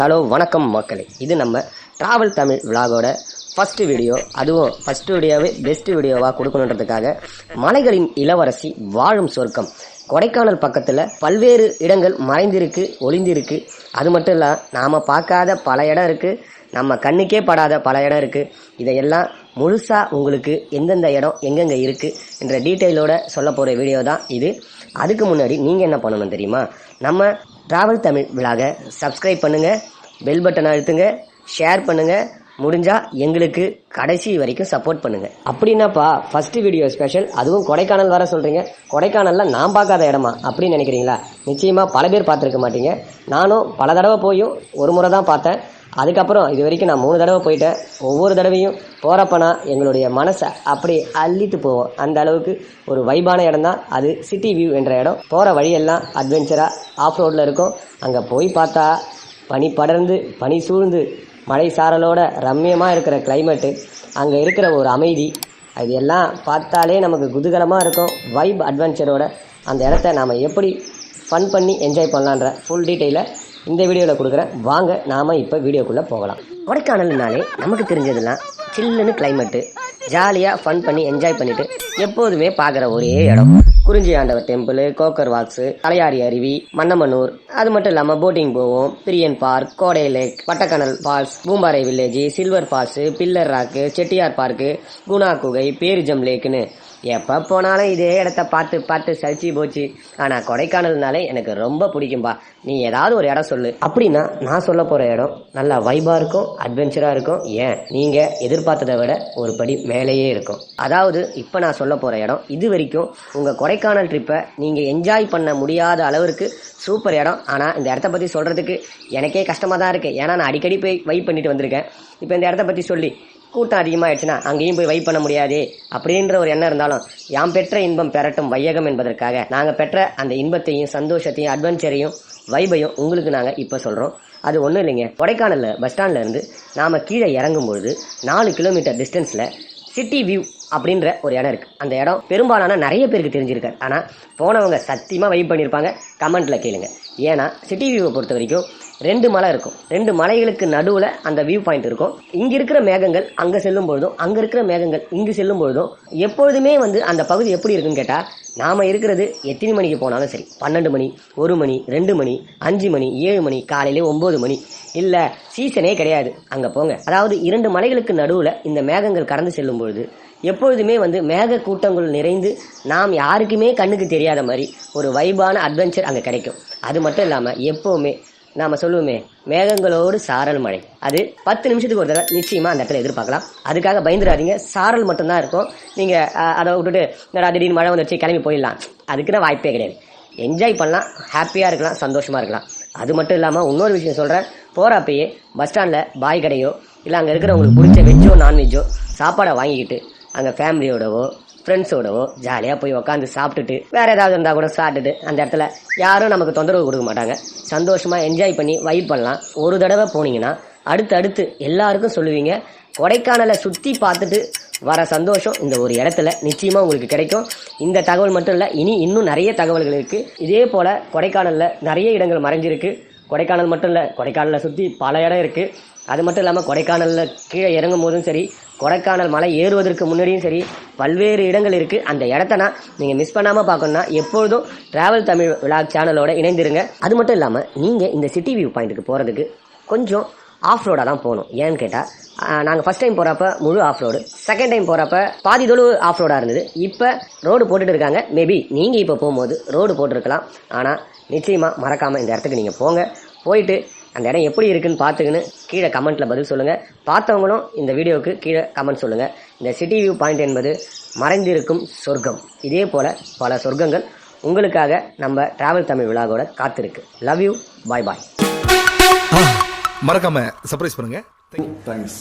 Hello வணக்கம் மக்களே, இது நம்ம டிராவல் தமிழ் விலாகோட ஃபர்ஸ்ட் வீடியோ. அதுவும் ஃபர்ஸ்ட் வீடியோவே பெஸ்ட் வீடியோவாக கொடுக்கணுன்றதுக்காக மலைகளின் இளவரசி வாழும் சொர்க்கம் கொடைக்கானல் பக்கத்தில் பல்வேறு இடங்கள் மறைந்திருக்கு, ஒளிந்திருக்கு. அது மட்டும் இல்லை, நாம் பார்க்காத பல இடம் இருக்குது, நம்ம கண்ணுக்கே படாத பல இடம் இருக்குது. இதையெல்லாம் முழுசாக உங்களுக்கு எந்தெந்த இடம் எங்கெங்கே இருக்குது என்ற டீட்டெயிலோட சொல்ல போகிற வீடியோ தான் இது. அதுக்கு முன்னாடி நீங்கள் என்ன பண்ணணும் தெரியுமா? நம்ம டிராவல் தமிழ் விலாக சப்ஸ்கிரைப் பண்ணுங்கள், பெல் பட்டன் அழுத்துங்க, ஷேர் பண்ணுங்கள், முடிஞ்சா எங்களுக்கு கடைசி வரைக்கும் சப்போர்ட் பண்ணுங்க. அப்படின்னாப்பா ஃபர்ஸ்ட் வீடியோ ஸ்பெஷல், அதுவும் கொடைக்கானல் வர சொல்றீங்க. கொடைக்கானல்ல நான் பார்க்காத இடமா அப்படின்னு நினைக்கிறீங்களா? நிச்சயமா பல பேர் பார்த்துருக்க மாட்டீங்க. நானும் பல தடவை போயும் ஒரு முறை தான் பார்த்தேன். அதுக்கப்புறம் இது வரைக்கும் நான் 3 தடவை போயிட்டேன். ஒவ்வொரு தடவையும் போகிறப்பனா எங்களுடைய மனசை அப்படி அள்ளிட்டு போவோம். அந்த அளவுக்கு ஒரு வைபான இடம் தான் அது சிட்டி வியூ என்ற இடம். போகிற வழியெல்லாம் அட்வென்ச்சராக ஆஃப் ரோடில் இருக்கும். அங்கே போய் பார்த்தா பனி படர்ந்து பனி சூழ்ந்து மழை சாரலோட ரம்மியமாக இருக்கிற கிளைமேட்டு, அங்கே இருக்கிற ஒரு அமைதி, அது எல்லாம் பார்த்தாலே நமக்கு குதூகலமாக இருக்கும். வைப் அட்வென்ச்சரோட அந்த இடத்த நாம் எப்படி ஃபன் பண்ணி என்ஜாய் பண்ணலான்ற ஃபுல் டீட்டெயிலை இந்த வீடியோவில் கொடுக்குறேன். வாங்க நாம் இப்போ வீடியோக்குள்ளே போகலாம். கொடைக்கானல்னாலே நமக்கு தெரிஞ்சதெல்லாம் சில்லுன்னு கிளைமேட்டு, ஜாலியாக ஃபன் பண்ணி என்ஜாய் பண்ணிட்டு எப்போதுமே பார்க்குற ஒரே இடம் குறிஞ்சி ஆண்டவர் டெம்பிள், கோக்கர் வாக்ஸு, தலையாரி அருவி, மன்னமனூர். அது மட்டும் இல்லாமல் போட்டிங் போவோம். Bryant park, Kodai lake, Pattakanal falls, Poombarai village, silver falls, pillar rock, Chettiar park, Guna குகை, பேரிஜம் லேக்குன்னு எப்போ போனாலும் இதே இடத்த பார்த்து பார்த்து சலிச்சு போச்சு. ஆனால் கொடைக்கானல்னாலே எனக்கு ரொம்ப பிடிக்கும்பா. நீ ஏதாவது ஒரு இடம் சொல்லு அப்படின்னா நான் சொல்ல போகிற இடம் நல்லா வைபாக இருக்கும், அட்வென்ச்சராக இருக்கும். ஏன் நீங்கள் எதிர்பார்த்ததை விட ஒரு படி மேலேயே இருக்கும். அதாவது இப்போ நான் சொல்ல போகிற இடம் இது வரைக்கும் உங்கள் கொடைக்கானல் ட்ரிப்பை நீங்கள் என்ஜாய் பண்ண முடியாத அளவிற்கு சூப்பர் இடம். ஆனால் இந்த இடத்த பற்றி சொல்கிறதுக்கு எனக்கே கஷ்டமாக தான் இருக்குது. ஏன்னா நான் அடிக்கடி போய் வைப் பண்ணிட்டு வந்திருக்கேன். இப்போ இந்த இடத்த பற்றி சொல்லி கூட்டம் அதிகமாகிடுச்சுன்னா அங்கேயும் போய் வைப் பண்ண முடியாதே அப்படின்ற ஒரு எண்ணம் இருந்தாலும், யாம் பெற்ற இன்பம் பெறட்டும் வையகம் என்பதற்காக நாங்கள் பெற்ற அந்த இன்பத்தையும் சந்தோஷத்தையும் அட்வென்ச்சரையும் வைபையும் உங்களுக்கு நாங்கள் இப்போ சொல்கிறோம். அது ஒன்றும் இல்லைங்க, கொடைக்கானலில் பஸ் ஸ்டாண்ட்ல இருந்து நாம் கீழே இறங்கும்பொழுது 4 கிலோமீட்டர் டிஸ்டன்ஸில் சிட்டி வியூ அப்படின்ற ஒரு இடம் இருக்குது. அந்த இடம் பெரும்பாலான நிறைய பேருக்கு தெரிஞ்சிருக்காரு. ஆனால் போனவங்க சத்தியமாக வைப் பண்ணியிருப்பாங்க. கமெண்ட்டில் கேளுங்க. ஏன்னா சிட்டி வியூவை பொறுத்த வரைக்கும் 2 மலை இருக்கும். 2 மலைகளுக்கு நடுவில் அந்த வியூ பாயிண்ட் இருக்கும். இங்கே இருக்கிற மேகங்கள் அங்கே செல்லும் பொழுதும், அங்கே இருக்கிற மேகங்கள் இங்கு செல்லும் பொழுதும் எப்பொழுதுமே அந்த பகுதி எப்படி இருக்குன்னு கேட்டால், நாம் இருக்கிறது எத்தனை மணிக்கு போனாலும் சரி, 12 மணி, 1 மணி, 2 மணி, 5 மணி, 7 மணி, காலையிலே 9 மணி, இல்லை சீசனே கிடையாது, அங்கே போங்க. அதாவது 2 மலைகளுக்கு நடுவில் இந்த மேகங்கள் கடந்து செல்லும் பொழுது எப்பொழுதுமே மேக கூட்டங்கள் நிறைந்து நாம் யாருக்குமே கண்ணுக்கு தெரியாத மாதிரி ஒரு வைபான அட்வென்ச்சர் அங்கே கிடைக்கும். அது மட்டும் இல்லாமல் எப்போவுமே நாம் சொல்லுவோமே, மேகங்களோடு சாரல் மழை, அது 10 நிமிஷத்துக்கு ஒரு தடவை நிச்சயமாக அந்த இடத்துல எதிர்பார்க்கலாம். அதுக்காக பயந்துடாதீங்க. சாரல் மட்டும்தான் இருக்கும். நீங்கள் அதை விட்டுட்டு திடீர்னு மழை வந்துச்சு கிளம்பி போயிடலாம், அதுக்குன்னு வாய்ப்பே கிடையாது. என்ஜாய் பண்ணலாம், ஹாப்பியாக இருக்கலாம், சந்தோஷமாக இருக்கலாம். அது மட்டும் இல்லாமல் இன்னொரு விஷயம் சொல்கிறேன். போகிறப்பயே பஸ் ஸ்டாண்டில் பாய் கடையோ இல்லை அங்கே இருக்கிற உங்களுக்கு பிடிச்ச வெஜ்ஜோ நான்வெஜ்ஜோ சாப்பாடை வாங்கிக்கிட்டு அங்கே ஃபேமிலியோடவோ ஃப்ரெண்ட்ஸோடவோ ஜாலியாக போய் உட்காந்து சாப்பிட்டுட்டு வேறு ஏதாவது இருந்தால் கூட சாப்பிட்டுட்டு அந்த இடத்துல யாரும் நமக்கு தொந்தரவு கொடுக்க மாட்டாங்க. சந்தோஷமாக என்ஜாய் பண்ணி வைப் பண்ணலாம். ஒரு தடவை போனீங்கன்னா அடுத்து எல்லாருக்கும் சொல்லுவீங்க, கொடைக்கானலை சுற்றி பார்த்துட்டு வர சந்தோஷம் இந்த ஒரு இடத்துல நிச்சயமாக உங்களுக்கு கிடைக்கும். இந்த தகவல் மட்டும் இல்லை, இன்னும் நிறைய தகவல்கள் இருக்குது. இதே போல் கொடைக்கானலில் நிறைய இடங்கள் மறைஞ்சிருக்கு. கொடைக்கானல் மட்டும் இல்லை, கொடைக்கானலை சுற்றி பல இடம் இருக்குது. அது மட்டும் இல்லாமல் கொடைக்கானலில் கீழே இறங்கும் போதும் சரி, கொடைக்கானல் மலை ஏறுவதற்கு முன்னாடியும் சரி, பல்வேறு இடங்கள் இருக்குது. அந்த இடத்தனா நீங்கள் மிஸ் பண்ணாமல் பார்க்கணுன்னா எப்பொழுதும் டிராவல் தமிழ் விலாக் சேனலோட இணைந்திருங்க. அது மட்டும் இல்லாமல் நீங்கள் இந்த சிட்டி வியூ பாயிண்ட்டுக்கு போகிறதுக்கு கொஞ்சம் ஆஃப் ரோடாக தான் போகணும். ஏன்னு கேட்டால், நாங்கள் ஃபஸ்ட் டைம் போகிறப்ப முழு ஆஃப் ரோடு, செகண்ட் டைம் போகிறப்ப பாதி தொழு ஆஃப் ரோடாக இருந்தது. இப்போ ரோடு போட்டுட்டு இருக்காங்க. மேபி நீங்கள் இப்போ போகும்போது ரோடு போட்டிருக்கலாம். ஆனால் நிச்சயமாக மறக்காமல் இந்த இடத்துக்கு நீங்கள் போங்க. போயிட்டு அந்த இடம் எப்படி இருக்குன்னு பார்த்துக்கின்னு கீழே கமெண்ட்டில் பதில் சொல்லுங்கள். பார்த்தவங்களும் இந்த வீடியோவுக்கு கீழே கமெண்ட் சொல்லுங்கள். இந்த சிட்டி வியூ பாயிண்ட் என்பது மறைந்திருக்கும் சொர்க்கம். இதே போல் பல சொர்க்கங்கள் உங்களுக்காக நம்ம டிராவல் தமிழ் விலாகோட காத்திருக்கு. லவ் யூ, பாய் பாய். மறக்காம சர்ப்ரைஸ் பண்ணுங்க. தேங்க்ஸ்.